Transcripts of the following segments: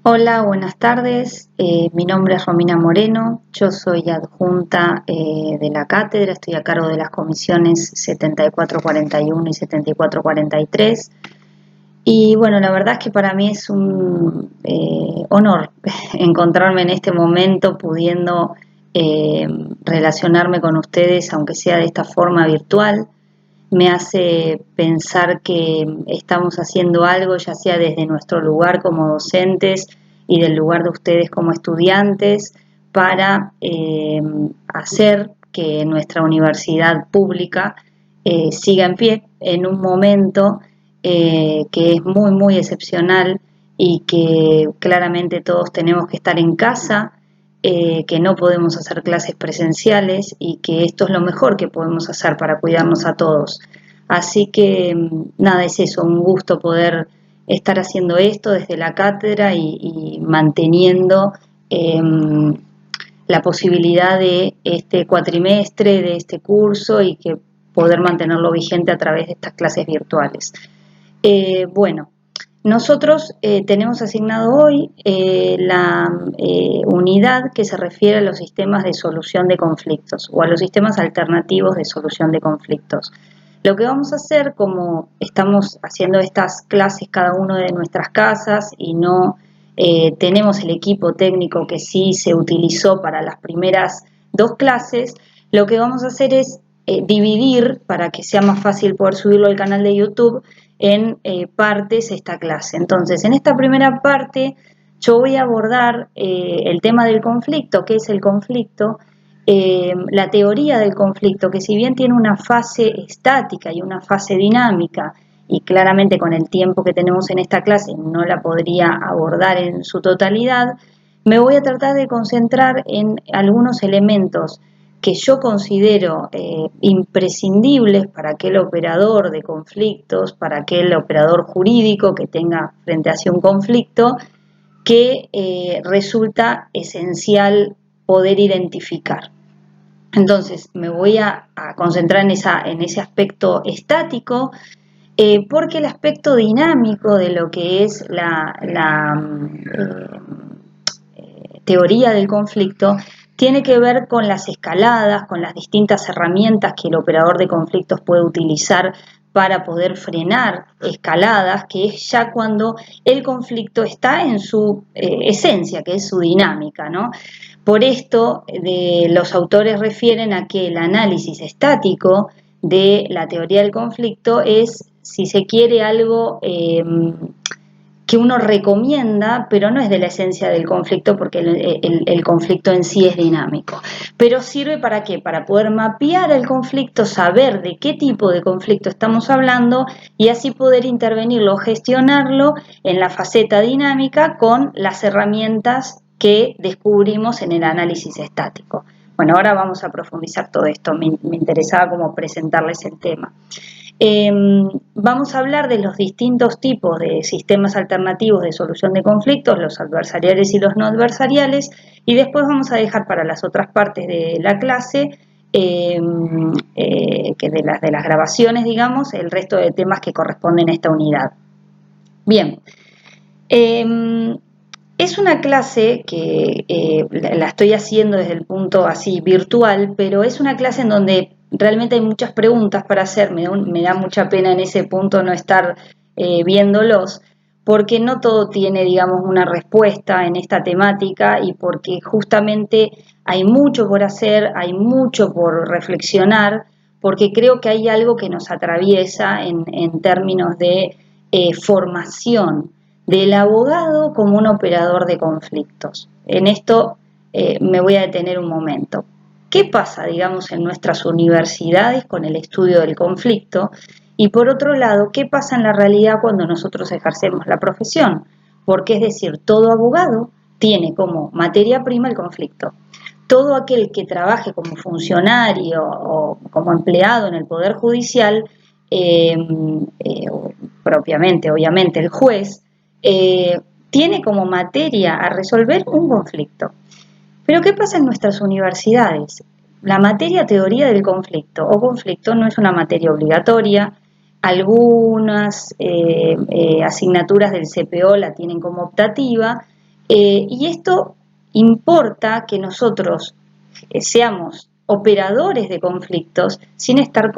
Hola, buenas tardes. Mi nombre es Romina Moreno. Yo soy adjunta de la cátedra. Estoy a cargo de las comisiones 7441 y 7443. Y bueno, la verdad es que para mí es un honor encontrarme en este momento pudiendo eh, relacionarme con ustedes, aunque sea de esta forma virtual. Me hace pensar que estamos haciendo algo, ya sea desde nuestro lugar como docentes y del lugar de ustedes como estudiantes, para hacer que nuestra universidad pública siga en pie en un momento que es muy, muy excepcional y que claramente todos tenemos que estar en casa, que no podemos hacer clases presenciales y que esto es lo mejor que podemos hacer para cuidarnos a todos. Así que nada, es eso, un gusto poder estar haciendo esto desde la cátedra y manteniendo eh, la posibilidad de este cuatrimestre, de este curso y que poder mantenerlo vigente a través de estas clases virtuales. Bueno, nosotros tenemos asignado hoy la unidad que se refiere a los sistemas de solución de conflictos o a los sistemas alternativos de solución de conflictos. Lo que vamos a hacer, como estamos haciendo estas clases cada uno de nuestras casas y no tenemos el equipo técnico que sí se utilizó para las primeras dos clases, lo que vamos a hacer es dividir, para que sea más fácil poder subirlo al canal de YouTube, en partes esta clase. Entonces, en esta primera parte yo voy a abordar el tema del conflicto, qué es el conflicto, la teoría del conflicto, que si bien tiene una fase estática y una fase dinámica, y claramente con el tiempo que tenemos en esta clase no la podría abordar en su totalidad, me voy a tratar de concentrar en algunos elementos que yo considero imprescindibles para aquel operador de conflictos, para aquel operador jurídico que tenga frente a sí un conflicto, que resulta esencial poder identificar. Entonces, me voy a concentrar en ese aspecto estático, porque el aspecto dinámico de lo que es teoría del conflicto tiene que ver con las escaladas, con las distintas herramientas que el operador de conflictos puede utilizar para poder frenar escaladas, que es ya cuando el conflicto está en su esencia, que es su dinámica, ¿no? Por esto, los autores refieren a que el análisis estático de la teoría del conflicto es, si se quiere, algo que uno recomienda, pero no es de la esencia del conflicto, porque el conflicto en sí es dinámico. Pero sirve para qué? Para poder mapear el conflicto, saber de qué tipo de conflicto estamos hablando y así poder intervenirlo, gestionarlo en la faceta dinámica con las herramientas que descubrimos en el análisis estático. Bueno, ahora vamos a profundizar todo esto, me interesaba como presentarles el tema. Vamos a hablar de los distintos tipos de sistemas alternativos de solución de conflictos, los adversariales y los no adversariales, y después vamos a dejar para las otras partes de la clase, que de las grabaciones, digamos, el resto de temas que corresponden a esta unidad. Bien, es una clase que la estoy haciendo desde el punto así virtual, pero es una clase en donde realmente hay muchas preguntas para hacer. Me da mucha pena en ese punto no estar viéndolos, porque no todo tiene, digamos, una respuesta en esta temática y porque justamente hay mucho por hacer, hay mucho por reflexionar, porque creo que hay algo que nos atraviesa en términos de formación del abogado como un operador de conflictos. En esto me voy a detener un momento. ¿Qué pasa, digamos, en nuestras universidades con el estudio del conflicto? Y por otro lado, ¿qué pasa en la realidad cuando nosotros ejercemos la profesión? Porque es decir, todo abogado tiene como materia prima el conflicto. Todo aquel que trabaje como funcionario o como empleado en el Poder Judicial, propiamente, obviamente, el juez, eh, tiene como materia a resolver un conflicto. Pero ¿qué pasa en nuestras universidades? La materia teoría del conflicto o conflicto no es una materia obligatoria. Algunas asignaturas del CPO la tienen como optativa Y esto importa que nosotros seamos operadores de conflictos sin estar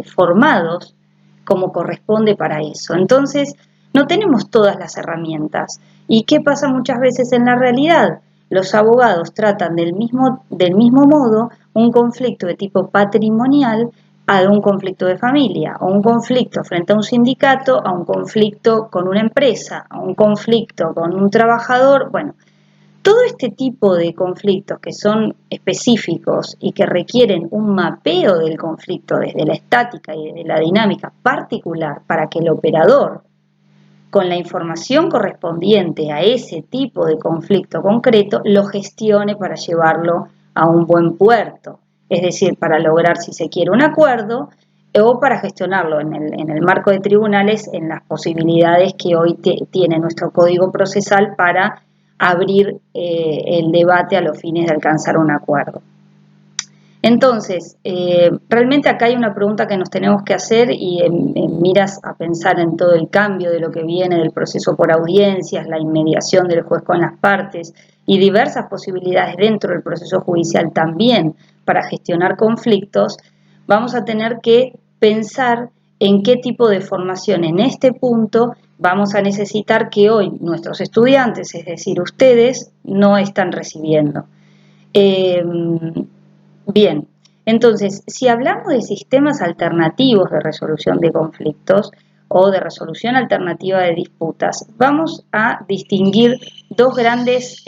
formados como corresponde para eso. Entonces, no tenemos todas las herramientas. ¿Y qué pasa muchas veces en la realidad? Los abogados tratan del mismo modo un conflicto de tipo patrimonial a un conflicto de familia, o un conflicto frente a un sindicato, a un conflicto con una empresa, a un conflicto con un trabajador. Bueno, todo este tipo de conflictos que son específicos y que requieren un mapeo del conflicto desde la estática y desde la dinámica particular para que el operador, con la información correspondiente a ese tipo de conflicto concreto, lo gestione para llevarlo a un buen puerto. Es decir, para lograr, si se quiere, un acuerdo o para gestionarlo en el marco de tribunales en las posibilidades que hoy tiene nuestro Código Procesal para abrir el debate a los fines de alcanzar un acuerdo. Entonces, realmente acá hay una pregunta que nos tenemos que hacer y en miras a pensar en todo el cambio de lo que viene del proceso por audiencias, la inmediación del juez con las partes y diversas posibilidades dentro del proceso judicial también para gestionar conflictos, vamos a tener que pensar en qué tipo de formación en este punto vamos a necesitar que hoy nuestros estudiantes, es decir, ustedes, no están recibiendo. Bien, entonces, si hablamos de sistemas alternativos de resolución de conflictos o de resolución alternativa de disputas, vamos a distinguir dos grandes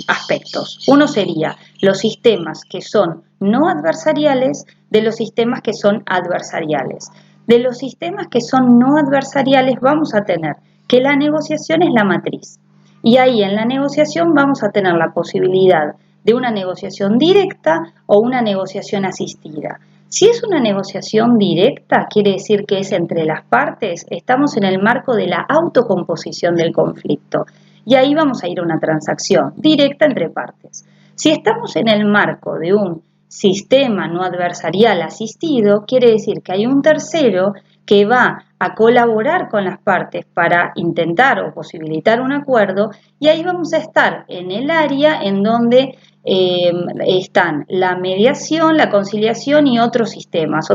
aspectos. Uno sería los sistemas que son no adversariales de los sistemas que son adversariales. De los sistemas que son no adversariales vamos a tener que la negociación es la matriz. Y ahí en la negociación vamos a tener la posibilidad de una negociación directa o una negociación asistida. Si es una negociación directa, quiere decir que es entre las partes, estamos en el marco de la autocomposición del conflicto. Y ahí vamos a ir a una transacción directa entre partes. Si estamos en el marco de un sistema no adversarial asistido, quiere decir que hay un tercero que va a colaborar con las partes para intentar o posibilitar un acuerdo, y ahí vamos a estar en el área en donde están la mediación, la conciliación y otros sistemas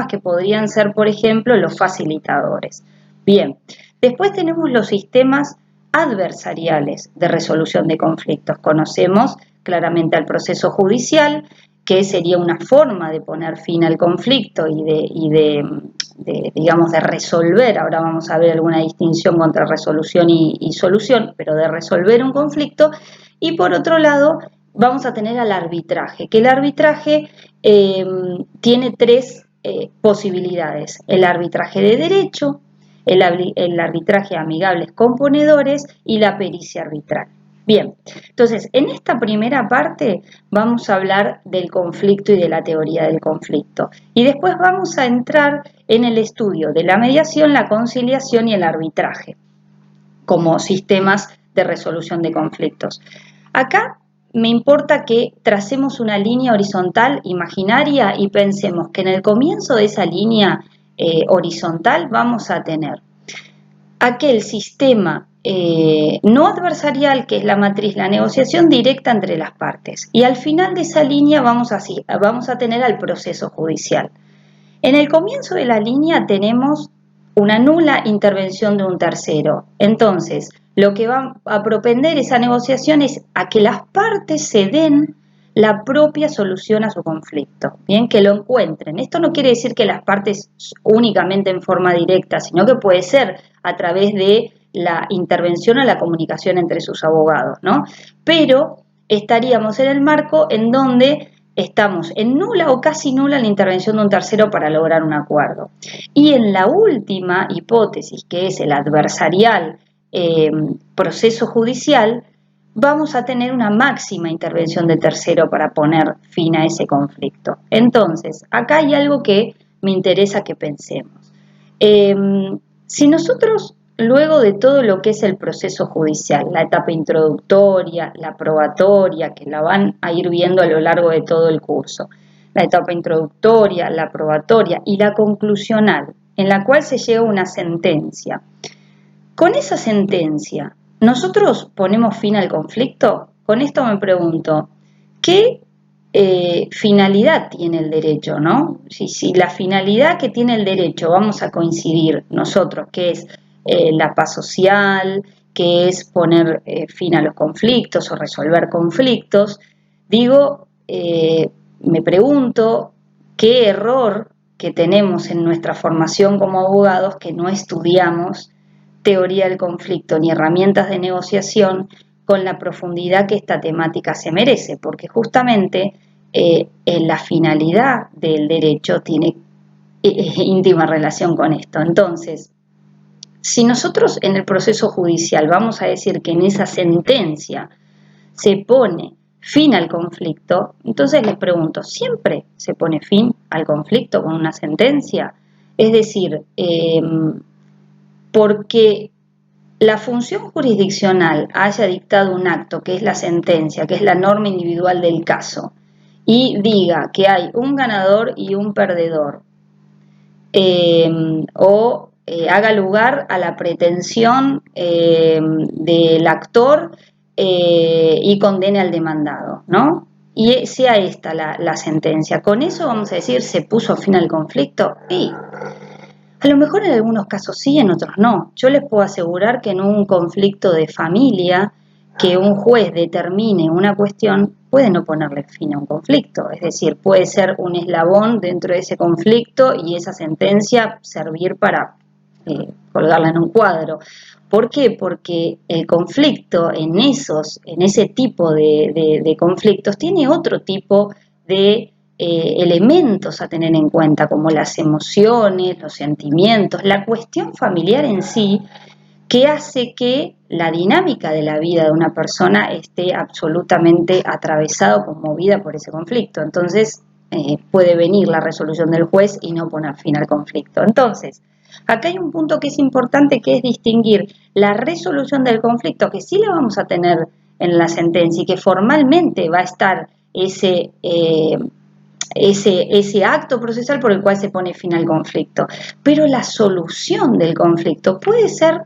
que podrían ser, por ejemplo, los facilitadores. Bien, después tenemos los sistemas adversariales de resolución de conflictos. Conocemos claramente al proceso judicial, que sería una forma de poner fin al conflicto y de resolver. Ahora vamos a ver alguna distinción entre resolución y solución, pero de resolver un conflicto. Y por otro lado, vamos a tener al arbitraje, que el arbitraje tiene tres posibilidades: el arbitraje de derecho, el arbitraje de amigables componedores y la pericia arbitral. Bien, entonces en esta primera parte vamos a hablar del conflicto y de la teoría del conflicto, y después vamos a entrar en el estudio de la mediación, la conciliación y el arbitraje como sistemas de resolución de conflictos. Acá me importa que tracemos una línea horizontal imaginaria y pensemos que en el comienzo de esa línea horizontal vamos a tener aquel sistema no adversarial, que es la matriz, la negociación directa entre las partes. Y al final de esa línea vamos a tener al proceso judicial. En el comienzo de la línea tenemos una nula intervención de un tercero. Entonces, lo que va a propender esa negociación es a que las partes se den la propia solución a su conflicto, bien, que lo encuentren. Esto no quiere decir que las partes únicamente en forma directa, sino que puede ser a través de la intervención o la comunicación entre sus abogados, ¿no? Pero estaríamos en el marco en donde estamos en nula o casi nula la intervención de un tercero para lograr un acuerdo. Y en la última hipótesis, que es el adversarial proceso judicial, vamos a tener una máxima intervención de tercero para poner fin a ese conflicto. Entonces, acá hay algo que me interesa que pensemos. Si nosotros, luego de todo lo que es el proceso judicial, la etapa introductoria, la probatoria, que la van a ir viendo a lo largo de todo el curso, la etapa introductoria, la probatoria y la conclusional, en la cual se llega a una sentencia. Con esa sentencia, nosotros ponemos fin al conflicto. Con esto me pregunto, ¿qué finalidad tiene el derecho, no? Si la finalidad que tiene el derecho, vamos a coincidir nosotros, que es la paz social, que es poner fin a los conflictos o resolver conflictos, digo, me pregunto qué error que tenemos en nuestra formación como abogados que no estudiamos teoría del conflicto ni herramientas de negociación con la profundidad que esta temática se merece, porque justamente la finalidad del derecho tiene íntima relación con esto. Entonces, si nosotros en el proceso judicial vamos a decir que en esa sentencia se pone fin al conflicto, entonces les pregunto, ¿siempre se pone fin al conflicto con una sentencia? Es decir, porque la función jurisdiccional haya dictado un acto que es la sentencia, que es la norma individual del caso, y diga que hay un ganador y un perdedor, haga lugar a la pretensión del actor y condene al demandado, ¿no? Y sea esta la sentencia. Con eso vamos a decir, ¿se puso fin al conflicto? Sí. A lo mejor en algunos casos sí, en otros no. Yo les puedo asegurar que en un conflicto de familia, que un juez determine una cuestión puede no ponerle fin a un conflicto. Es decir, puede ser un eslabón dentro de ese conflicto y esa sentencia servir para colgarla en un cuadro. ¿Por qué? Porque el conflicto en ese tipo de conflictos tiene otro tipo de elementos a tener en cuenta, como las emociones, los sentimientos, la cuestión familiar en sí, que hace que la dinámica de la vida de una persona esté absolutamente atravesada o conmovida por ese conflicto. Entonces, puede venir la resolución del juez y no poner fin al conflicto. Entonces, acá hay un punto que es importante, que es distinguir la resolución del conflicto, que sí la vamos a tener en la sentencia y que formalmente va a estar ese acto procesal por el cual se pone fin al conflicto. Pero la solución del conflicto puede ser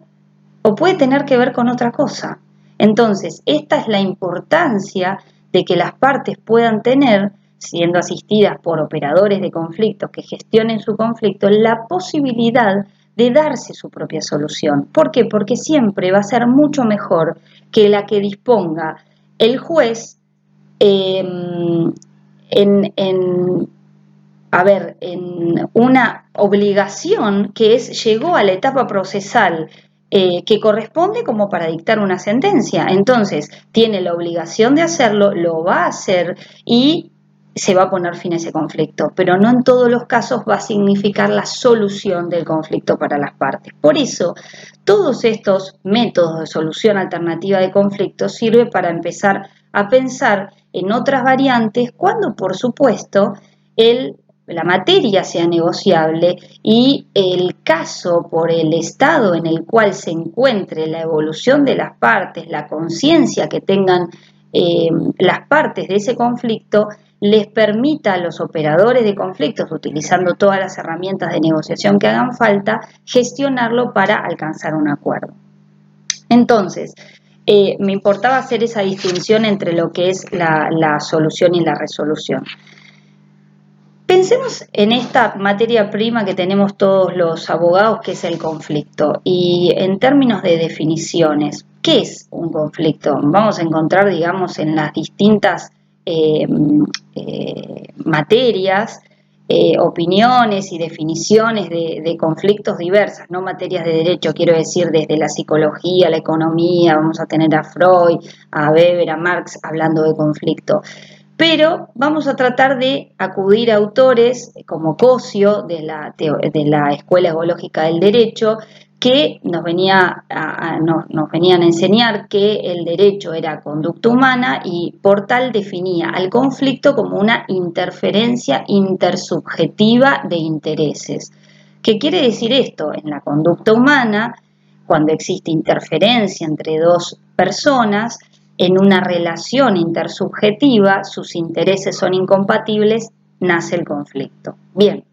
o puede tener que ver con otra cosa. Entonces, esta es la importancia de que las partes puedan tener, siendo asistidas por operadores de conflictos que gestionen su conflicto, la posibilidad de darse su propia solución. ¿Por qué? Porque siempre va a ser mucho mejor que la que disponga el juez en una obligación que llegó a la etapa procesal que corresponde como para dictar una sentencia. Entonces, tiene la obligación de hacerlo, lo va a hacer y se va a poner fin a ese conflicto, pero no en todos los casos va a significar la solución del conflicto para las partes. Por eso, todos estos métodos de solución alternativa de conflictos sirven para empezar a pensar en otras variantes cuando, por supuesto, la materia sea negociable y el caso, por el estado en el cual se encuentre la evolución de las partes, la conciencia que tengan las partes de ese conflicto, les permita a los operadores de conflictos, utilizando todas las herramientas de negociación que hagan falta, gestionarlo para alcanzar un acuerdo. Entonces, me importaba hacer esa distinción entre lo que es la solución y la resolución. Pensemos en esta materia prima que tenemos todos los abogados, que es el conflicto, y en términos de definiciones, ¿qué es un conflicto? Vamos a encontrar, digamos, en las distintas materias, opiniones y definiciones de conflictos diversas, no materias de derecho, quiero decir, desde la psicología, la economía, vamos a tener a Freud, a Weber, a Marx hablando de conflicto. Pero vamos a tratar de acudir a autores como Cosio, de la Escuela Ecológica del Derecho, que nos venían a enseñar que el derecho era conducta humana y por tal definía al conflicto como una interferencia intersubjetiva de intereses. ¿Qué quiere decir esto? En la conducta humana, cuando existe interferencia entre dos personas, en una relación intersubjetiva, sus intereses son incompatibles, nace el conflicto. Bien,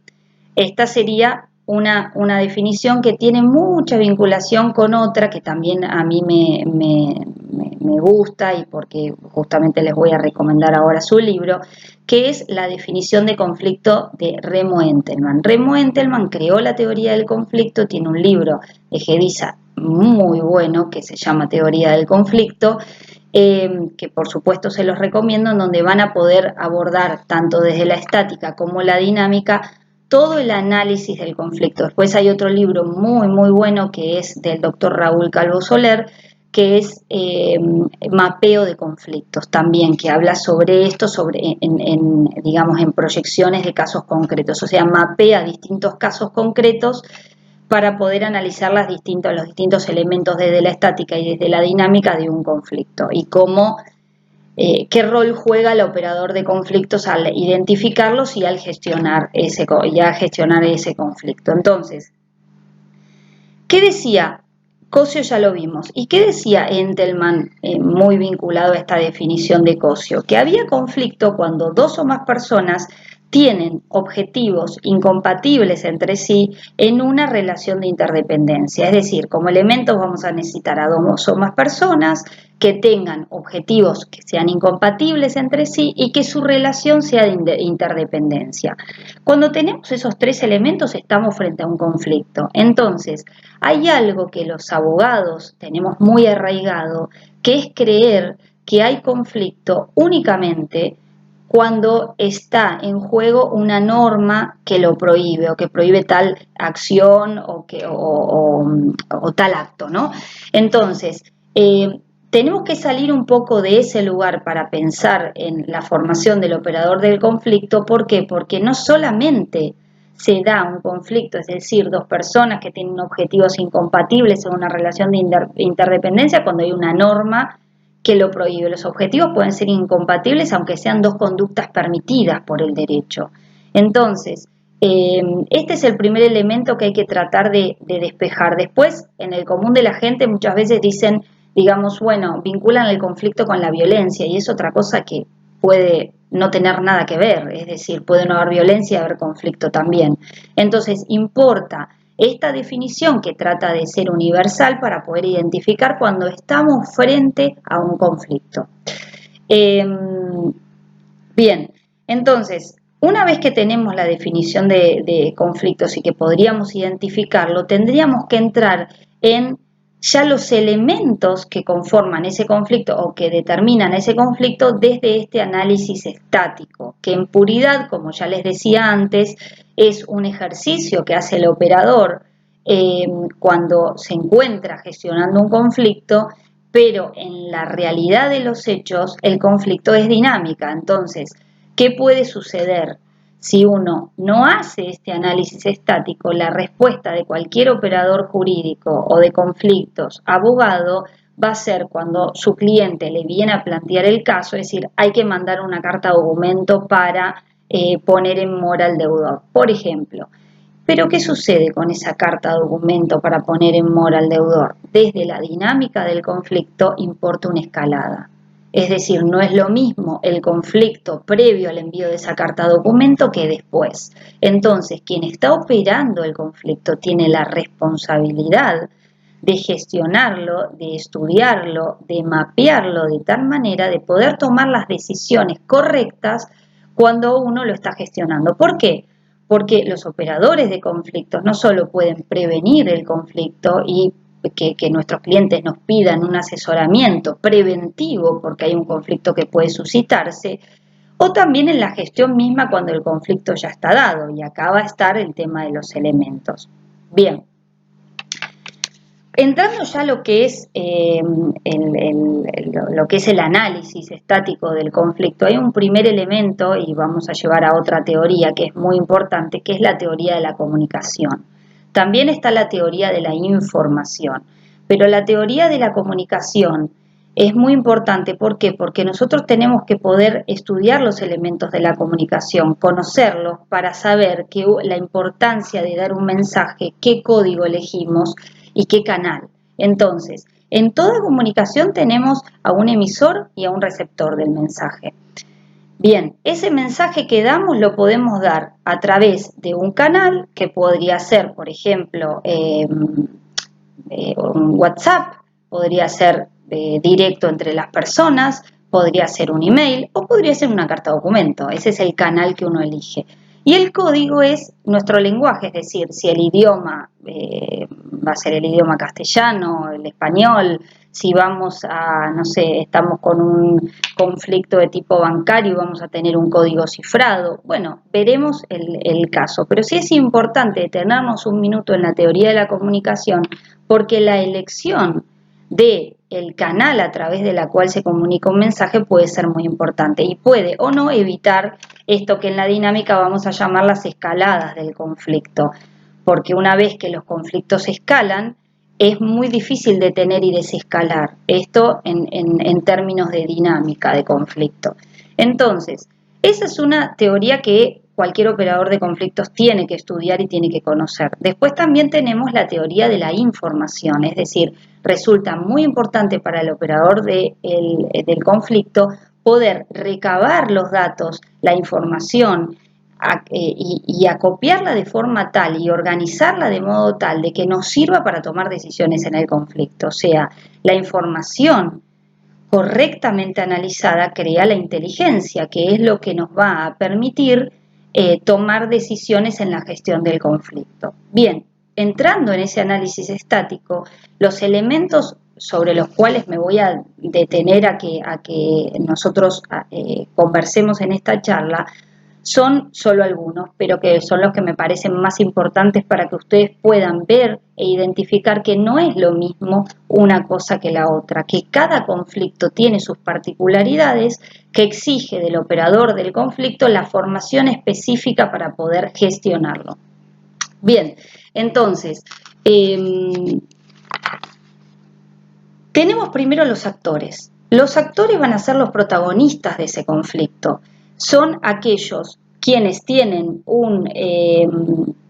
esta sería una definición que tiene mucha vinculación con otra que también a mí me gusta y porque justamente les voy a recomendar ahora su libro, que es la definición de conflicto de Remo Entelman. Remo Entelman creó la teoría del conflicto, tiene un libro de Gedisa muy bueno que se llama Teoría del Conflicto, que por supuesto se los recomiendo, en donde van a poder abordar tanto desde la estática como la dinámica todo el análisis del conflicto. Después hay otro libro muy bueno que es del doctor Raúl Calvo Soler, que es mapeo de conflictos también, que habla sobre esto, digamos, en proyecciones de casos concretos, o sea, mapea distintos casos concretos para poder analizar los distintos elementos desde la estática y desde la dinámica de un conflicto y cómo, qué rol juega el operador de conflictos al identificarlos y al gestionar ese conflicto. Entonces, ¿qué decía? Cosio ya lo vimos. ¿Y qué decía Entelman, muy vinculado a esta definición de Cosio? Que había conflicto cuando dos o más personas tienen objetivos incompatibles entre sí en una relación de interdependencia. Es decir, como elementos vamos a necesitar a dos o más personas que tengan objetivos que sean incompatibles entre sí y que su relación sea de interdependencia. Cuando tenemos esos tres elementos estamos frente a un conflicto. Entonces, hay algo que los abogados tenemos muy arraigado, que es creer que hay conflicto únicamente cuando está en juego una norma que lo prohíbe o que prohíbe tal acción o tal acto, ¿no? Entonces, tenemos que salir un poco de ese lugar para pensar en la formación del operador del conflicto. ¿Por qué? Porque no solamente se da un conflicto, es decir, dos personas que tienen objetivos incompatibles en una relación de interdependencia cuando hay una norma que lo prohíbe. Los objetivos pueden ser incompatibles aunque sean dos conductas permitidas por el derecho. Entonces, este es el primer elemento que hay que tratar de despejar. Después, en el común de la gente muchas veces dicen, digamos, bueno, vinculan el conflicto con la violencia y es otra cosa que puede no tener nada que ver, es decir, puede no haber violencia y haber conflicto también. Entonces, importa esta definición que trata de ser universal para poder identificar cuando estamos frente a un conflicto. Bien, entonces, una vez que tenemos la definición de conflictos y que podríamos identificarlo, tendríamos que entrar en ya los elementos que conforman ese conflicto o que determinan ese conflicto desde este análisis estático, que en puridad, como ya les decía antes, es un ejercicio que hace el operador cuando se encuentra gestionando un conflicto, pero en la realidad de los hechos el conflicto es dinámica. Entonces, ¿qué puede suceder? Si uno no hace este análisis estático, la respuesta de cualquier operador jurídico o de conflictos, abogado, va a ser cuando su cliente le viene a plantear el caso, es decir, hay que mandar una carta documento para poner en mora al deudor, por ejemplo. Pero ¿qué sucede con esa carta documento para poner en mora al deudor? Desde la dinámica del conflicto importa una escalada. Es decir, no es lo mismo el conflicto previo al envío de esa carta documento que después. Entonces, quien está operando el conflicto tiene la responsabilidad de gestionarlo, de estudiarlo, de mapearlo de tal manera de poder tomar las decisiones correctas cuando uno lo está gestionando. ¿Por qué? Porque los operadores de conflictos no solo pueden prevenir el conflicto y que nuestros clientes nos pidan un asesoramiento preventivo porque hay un conflicto que puede suscitarse, o también en la gestión misma cuando el conflicto ya está dado, y acá va a estar el tema de los elementos. Bien, entrando ya a lo que es lo que es el análisis estático del conflicto, hay un primer elemento, y vamos a llevar a otra teoría que es muy importante, que es la teoría de la comunicación. También está la teoría de la información, pero la teoría de la comunicación es muy importante. ¿Por qué? Porque nosotros tenemos que poder estudiar los elementos de la comunicación, conocerlos para saber la importancia de dar un mensaje, qué código elegimos y qué canal. Entonces, en toda comunicación tenemos a un emisor y a un receptor del mensaje. Bien, ese mensaje que damos lo podemos dar a través de un canal que podría ser, por ejemplo, un WhatsApp, podría ser directo entre las personas, podría ser un email o podría ser una carta documento. Ese es el canal que uno elige. Y el código es nuestro lenguaje, es decir, si el idioma va a ser el idioma castellano, el español, si vamos a, no sé, estamos con un conflicto de tipo bancario y vamos a tener un código cifrado. Bueno, veremos el caso. Pero sí es importante detenernos un minuto en la teoría de la comunicación porque la elección de el canal a través de la cual se comunica un mensaje puede ser muy importante y puede o no evitar esto que en la dinámica vamos a llamar las escaladas del conflicto, porque una vez que los conflictos escalan, es muy difícil detener y desescalar, esto en términos de dinámica de conflicto. Entonces, esa es una teoría que cualquier operador de conflictos tiene que estudiar y tiene que conocer. Después también tenemos la teoría de la información, es decir, resulta muy importante para el operador del conflicto poder recabar los datos, la información, y acopiarla de forma tal y organizarla de modo tal de que nos sirva para tomar decisiones en el conflicto. O sea, la información correctamente analizada crea la inteligencia, que es lo que nos va a permitir tomar decisiones en la gestión del conflicto. Bien, entrando en ese análisis estático, los elementos sobre los cuales me voy a detener a que nosotros conversemos en esta charla son solo algunos, pero que son los que me parecen más importantes para que ustedes puedan ver e identificar que no es lo mismo una cosa que la otra, que cada conflicto tiene sus particularidades, que exige del operador del conflicto la formación específica para poder gestionarlo. Bien, entonces, tenemos primero los actores. Los actores van a ser los protagonistas de ese conflicto. Son aquellos quienes tienen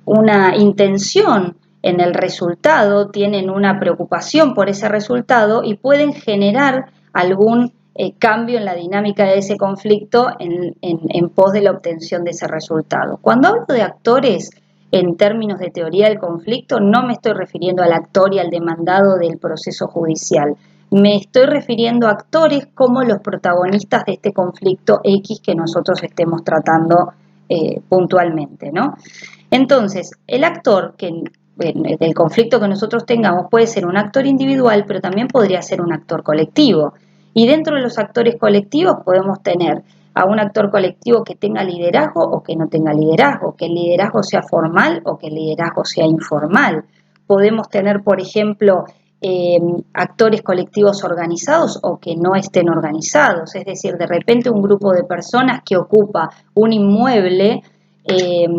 una intención en el resultado, tienen una preocupación por ese resultado y pueden generar algún cambio en la dinámica de ese conflicto en pos de la obtención de ese resultado. Cuando hablo de actores, en términos de teoría del conflicto, no me estoy refiriendo al actor y al demandado del proceso judicial. Me estoy refiriendo a actores como los protagonistas de este conflicto X que nosotros estemos tratando puntualmente, ¿no? Entonces, el actor del conflicto que nosotros tengamos puede ser un actor individual, pero también podría ser un actor colectivo. Y dentro de los actores colectivos podemos tener a un actor colectivo que tenga liderazgo o que no tenga liderazgo, que el liderazgo sea formal o que el liderazgo sea informal. Podemos tener, por ejemplo, actores colectivos organizados o que no estén organizados, es decir, de repente un grupo de personas que ocupa un inmueble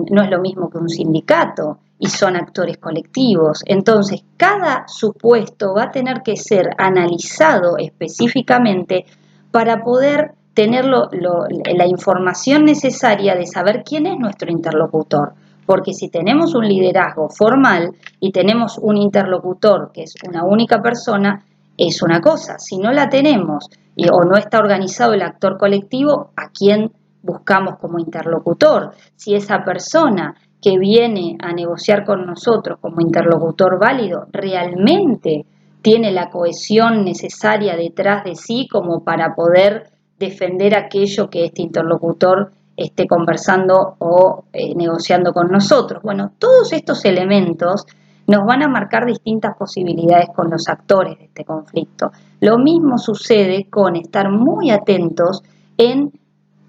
no es lo mismo que un sindicato y son actores colectivos. Entonces, cada supuesto va a tener que ser analizado específicamente para poder tener la información necesaria de saber quién es nuestro interlocutor. Porque si tenemos un liderazgo formal y tenemos un interlocutor que es una única persona, es una cosa. Si no la tenemos o no está organizado el actor colectivo, ¿a quién buscamos como interlocutor? Si esa persona que viene a negociar con nosotros como interlocutor válido realmente tiene la cohesión necesaria detrás de sí como para poder defender aquello que este interlocutor esté conversando o negociando con nosotros. Bueno, todos estos elementos nos van a marcar distintas posibilidades con los actores de este conflicto. Lo mismo sucede con estar muy atentos en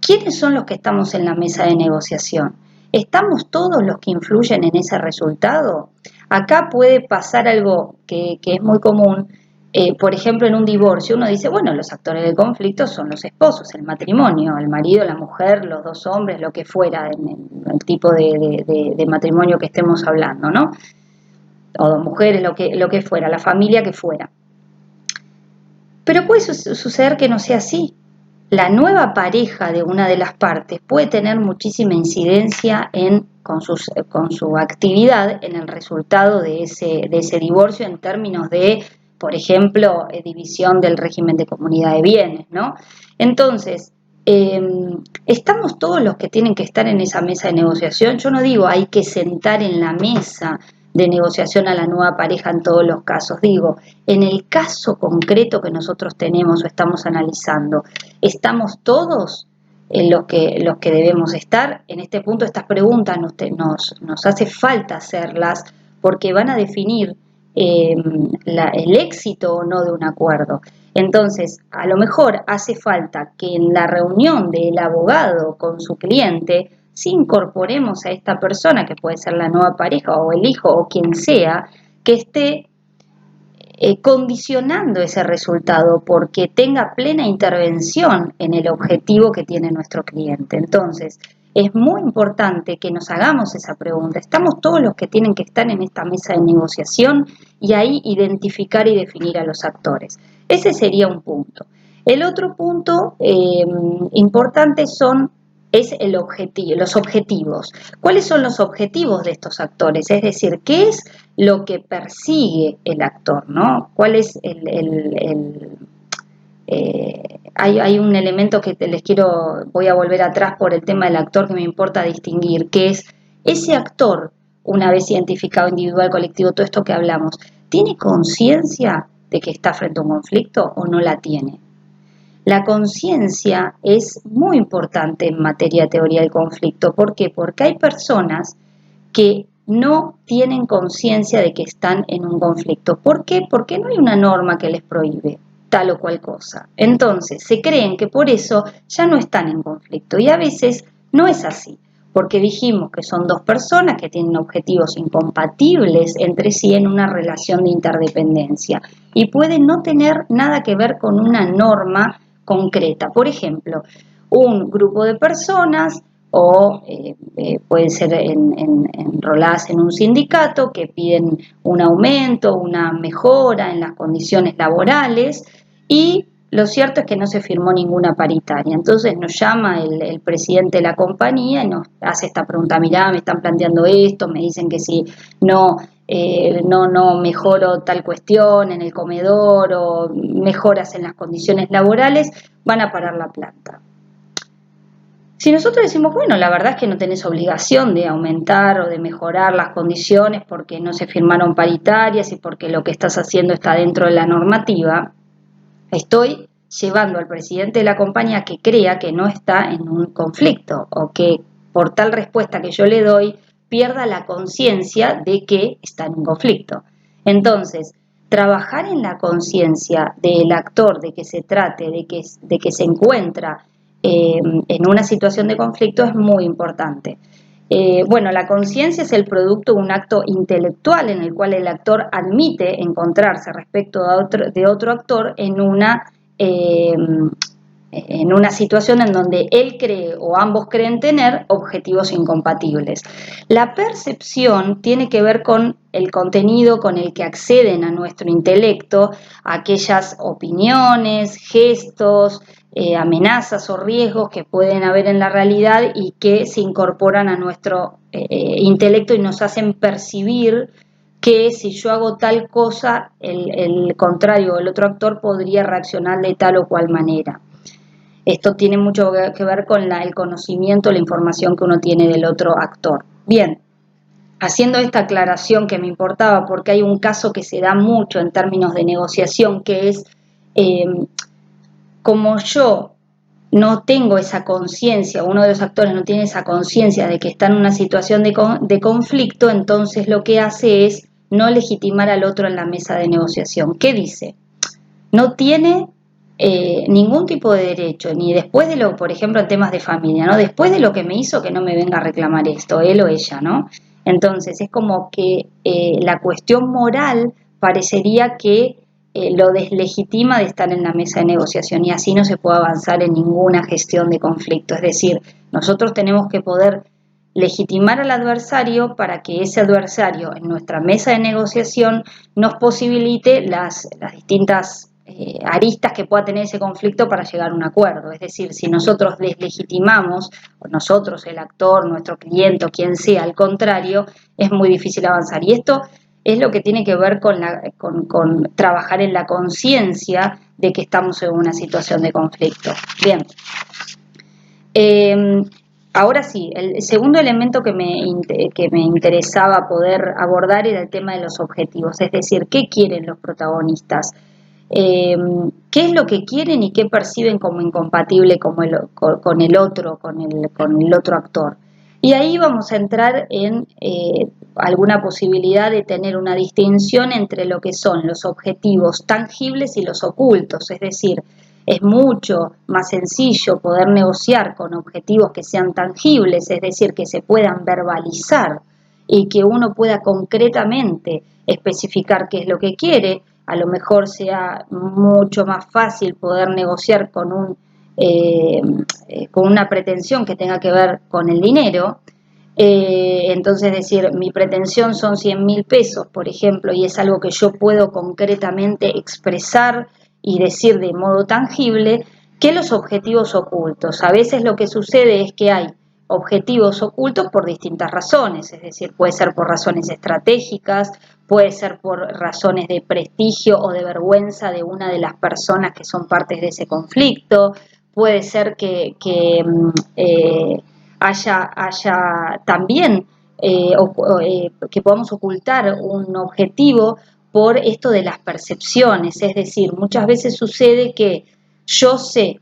quiénes son los que estamos en la mesa de negociación. ¿Estamos todos los que influyen en ese resultado? Acá puede pasar algo que es muy común. Por ejemplo, en un divorcio uno dice, bueno, los actores del conflicto son los esposos, el matrimonio, el marido, la mujer, los dos hombres, lo que fuera, en el tipo de matrimonio que estemos hablando, ¿no? O dos mujeres, lo que fuera, la familia que fuera. Pero puede suceder que no sea así. La nueva pareja de una de las partes puede tener muchísima incidencia con su actividad en el resultado de ese divorcio en términos de, por ejemplo, división del régimen de comunidad de bienes, ¿no? Entonces, estamos todos los que tienen que estar en esa mesa de negociación. Yo no digo hay que sentar en la mesa de negociación a la nueva pareja en todos los casos. Digo, en el caso concreto que nosotros tenemos o estamos analizando, ¿estamos todos en los que debemos estar? En este punto estas preguntas nos hace falta hacerlas porque van a definir el éxito o no de un acuerdo. Entonces, a lo mejor hace falta que en la reunión del abogado con su cliente, si incorporemos a esta persona, que puede ser la nueva pareja o el hijo o quien sea, que esté condicionando ese resultado porque tenga plena intervención en el objetivo que tiene nuestro cliente. Entonces, es muy importante que nos hagamos esa pregunta. ¿Estamos todos los que tienen que estar en esta mesa de negociación? Y ahí identificar y definir a los actores. Ese sería un punto. El otro punto importante es el objetivo, los objetivos. ¿Cuáles son los objetivos de estos actores? Es decir, ¿qué es lo que persigue el actor, ¿no? ¿Cuál es hay un elemento que voy a volver atrás por el tema del actor que me importa distinguir, que es ese actor, una vez identificado individual, colectivo, todo esto que hablamos, ¿tiene conciencia de que está frente a un conflicto o no la tiene? La conciencia es muy importante en materia de teoría del conflicto. ¿Por qué? Porque hay personas que no tienen conciencia de que están en un conflicto. ¿Por qué? Porque no hay una norma que les prohíbe tal o cual cosa. Entonces, se creen que por eso ya no están en conflicto y a veces no es así, porque dijimos que son dos personas que tienen objetivos incompatibles entre sí en una relación de interdependencia y pueden no tener nada que ver con una norma concreta. Por ejemplo, un grupo de personas o pueden ser enroladas en un sindicato que piden un aumento, una mejora en las condiciones laborales y lo cierto es que no se firmó ninguna paritaria. Entonces nos llama el presidente de la compañía y nos hace esta pregunta: mirá, me están planteando esto, me dicen que si no no mejoro tal cuestión en el comedor o mejoras en las condiciones laborales, van a parar la planta. Si nosotros decimos, bueno, la verdad es que no tenés obligación de aumentar o de mejorar las condiciones porque no se firmaron paritarias y porque lo que estás haciendo está dentro de la normativa, estoy llevando al presidente de la compañía a que crea que no está en un conflicto o que por tal respuesta que yo le doy pierda la conciencia de que está en un conflicto. Entonces, trabajar en la conciencia del actor, de que se trate, de que se encuentra en una situación de conflicto es muy importante. Bueno, la conciencia es el producto de un acto intelectual en el cual el actor admite encontrarse respecto de otro actor en una situación en donde él cree o ambos creen tener objetivos incompatibles. La percepción tiene que ver con el contenido con el que acceden a nuestro intelecto aquellas opiniones, gestos, amenazas o riesgos que pueden haber en la realidad y que se incorporan a nuestro intelecto y nos hacen percibir que si yo hago tal cosa, el contrario, el otro actor podría reaccionar de tal o cual manera. Esto tiene mucho que ver con el conocimiento, la información que uno tiene del otro actor. Bien, haciendo esta aclaración que me importaba, porque hay un caso que se da mucho en términos de negociación, que es como yo no tengo esa conciencia, uno de los actores no tiene esa conciencia de que está en una situación de conflicto, entonces lo que hace es no legitimar al otro en la mesa de negociación. ¿Qué dice? No tiene ningún tipo de derecho, ni después de lo, por ejemplo, en temas de familia, ¿no? Después de lo que me hizo, que no me venga a reclamar esto, él o ella, ¿no? Entonces, es como que la cuestión moral parecería que lo deslegitima de estar en la mesa de negociación y así no se puede avanzar en ninguna gestión de conflicto. Es decir, nosotros tenemos que poder legitimar al adversario para que ese adversario en nuestra mesa de negociación nos posibilite las distintas aristas que pueda tener ese conflicto para llegar a un acuerdo. Es decir, si nosotros deslegitimamos, o nosotros, el actor, nuestro cliente o quien sea, al contrario, es muy difícil avanzar. Y esto es lo que tiene que ver con trabajar en la conciencia de que estamos en una situación de conflicto. Bien. Ahora sí, el segundo elemento que me interesaba poder abordar era el tema de los objetivos, es decir, ¿qué quieren los protagonistas? ¿Qué es lo que quieren y qué perciben como incompatible con el otro, con el otro actor? Y ahí vamos a entrar en alguna posibilidad de tener una distinción entre lo que son los objetivos tangibles y los ocultos, es decir, es mucho más sencillo poder negociar con objetivos que sean tangibles, es decir, que se puedan verbalizar y que uno pueda concretamente especificar qué es lo que quiere. A lo mejor sea mucho más fácil poder negociar con una pretensión que tenga que ver con el dinero. Entonces decir, mi pretensión son 100.000 pesos, por ejemplo, y es algo que yo puedo concretamente expresar y decir de modo tangible, que los objetivos ocultos. A veces lo que sucede es que hay objetivos ocultos por distintas razones, es decir, puede ser por razones estratégicas, puede ser por razones de prestigio o de vergüenza de una de las personas que son partes de ese conflicto, puede ser que haya también que podamos ocultar un objetivo por esto de las percepciones, es decir, muchas veces sucede que yo sé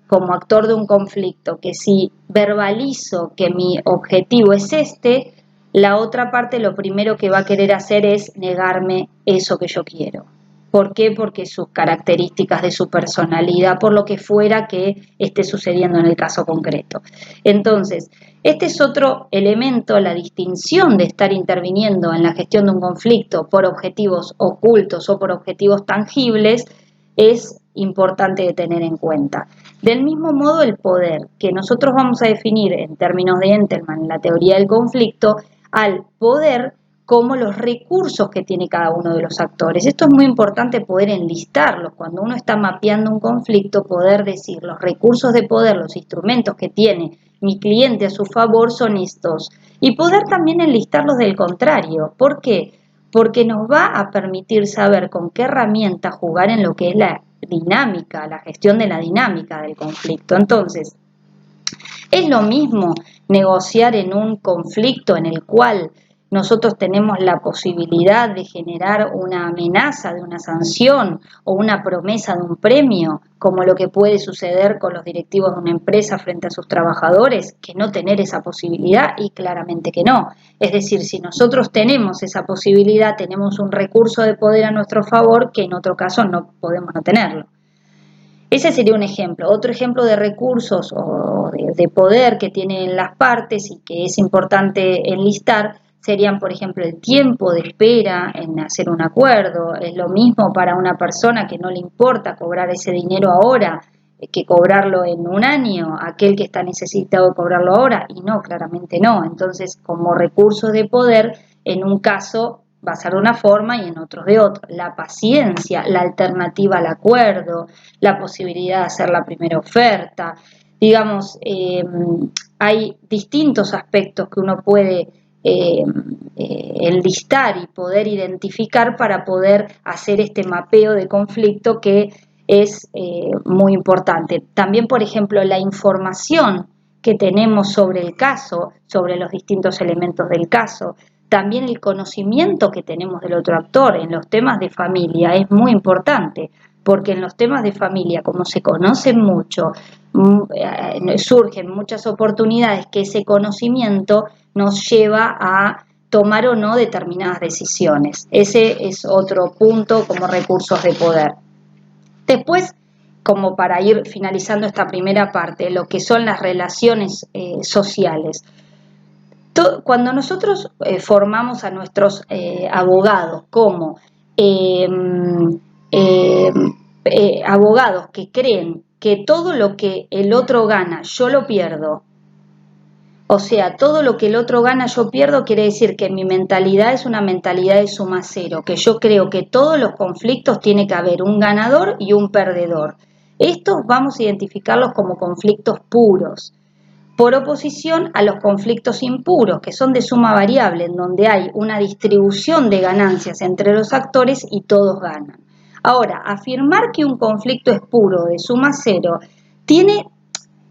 como actor de un conflicto que si verbalizo que mi objetivo es este, la otra parte lo primero que va a querer hacer es negarme eso que yo quiero. ¿Por qué? Porque sus características de su personalidad, por lo que fuera que esté sucediendo en el caso concreto. Entonces, este es otro elemento, la distinción de estar interviniendo en la gestión de un conflicto por objetivos ocultos o por objetivos tangibles, es importante de tener en cuenta. Del mismo modo, el poder, que nosotros vamos a definir en términos de Entelman, en la teoría del conflicto, al poder como los recursos que tiene cada uno de los actores. Esto es muy importante poder enlistarlos. Cuando uno está mapeando un conflicto, poder decir los recursos de poder, los instrumentos que tiene mi cliente a su favor son estos. Y poder también enlistarlos del contrario. ¿Por qué? Porque nos va a permitir saber con qué herramienta jugar en lo que es la dinámica, la gestión de la dinámica del conflicto. Entonces, es lo mismo negociar en un conflicto en el cual nosotros tenemos la posibilidad de generar una amenaza de una sanción o una promesa de un premio, como lo que puede suceder con los directivos de una empresa frente a sus trabajadores, que no tener esa posibilidad, y claramente que no. Es decir, si nosotros tenemos esa posibilidad, tenemos un recurso de poder a nuestro favor que en otro caso no podemos no tenerlo. Ese sería un ejemplo. Otro ejemplo de recursos o de poder que tienen las partes y que es importante enlistar serían, por ejemplo, el tiempo de espera en hacer un acuerdo. Es lo mismo para una persona que no le importa cobrar ese dinero ahora que cobrarlo en un año, aquel que está necesitado de cobrarlo ahora, y no, claramente no. Entonces, como recursos de poder, en un caso va a ser de una forma y en otros de otra. La paciencia, la alternativa al acuerdo, la posibilidad de hacer la primera oferta. Digamos, hay distintos aspectos que uno puede enlistar y poder identificar para poder hacer este mapeo de conflicto que es muy importante. También, por ejemplo, la información que tenemos sobre el caso, sobre los distintos elementos del caso, también el conocimiento que tenemos del otro actor en los temas de familia es muy importante, porque en los temas de familia, como se conocen mucho, surgen muchas oportunidades que ese conocimiento nos lleva a tomar o no determinadas decisiones. Ese es otro punto como recursos de poder. Después, como para ir finalizando esta primera parte, lo que son las relaciones sociales. Cuando nosotros formamos a nuestros abogados como abogados que creen que todo lo que el otro gana yo lo pierdo, o sea, todo lo que el otro gana yo pierdo, quiere decir que mi mentalidad es una mentalidad de suma cero, que yo creo que todos los conflictos tiene que haber un ganador y un perdedor. Estos vamos a identificarlos como conflictos puros, por oposición a los conflictos impuros, que son de suma variable, en donde hay una distribución de ganancias entre los actores y todos ganan. Ahora, afirmar que un conflicto es puro, de suma cero, tiene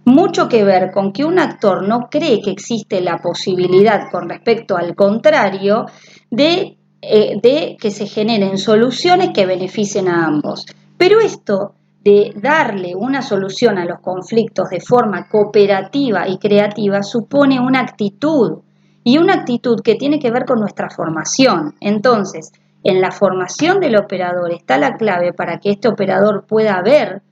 mucho que ver con que un actor no cree que existe la posibilidad con respecto al contrario de que se generen soluciones que beneficien a ambos. Pero esto de darle una solución a los conflictos de forma cooperativa y creativa supone una actitud, y una actitud que tiene que ver con nuestra formación. Entonces, en la formación del operador está la clave para que este operador pueda ver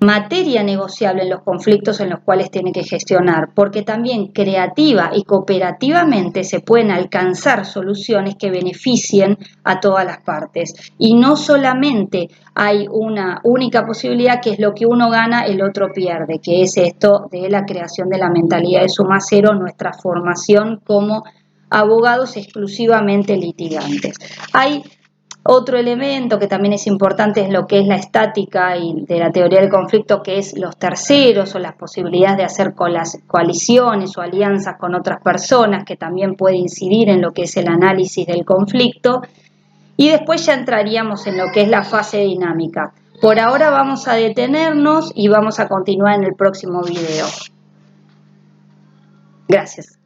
materia negociable en los conflictos en los cuales tiene que gestionar, porque también creativa y cooperativamente se pueden alcanzar soluciones que beneficien a todas las partes. Y no solamente hay una única posibilidad, que es lo que uno gana, el otro pierde, que es esto de la creación de la mentalidad de suma cero, nuestra formación como abogados exclusivamente litigantes. Hay otro elemento que también es importante es lo que es la estática y de la teoría del conflicto, que es los terceros o las posibilidades de hacer coaliciones o alianzas con otras personas, que también puede incidir en lo que es el análisis del conflicto. Y después ya entraríamos en lo que es la fase dinámica. Por ahora vamos a detenernos y vamos a continuar en el próximo video. Gracias.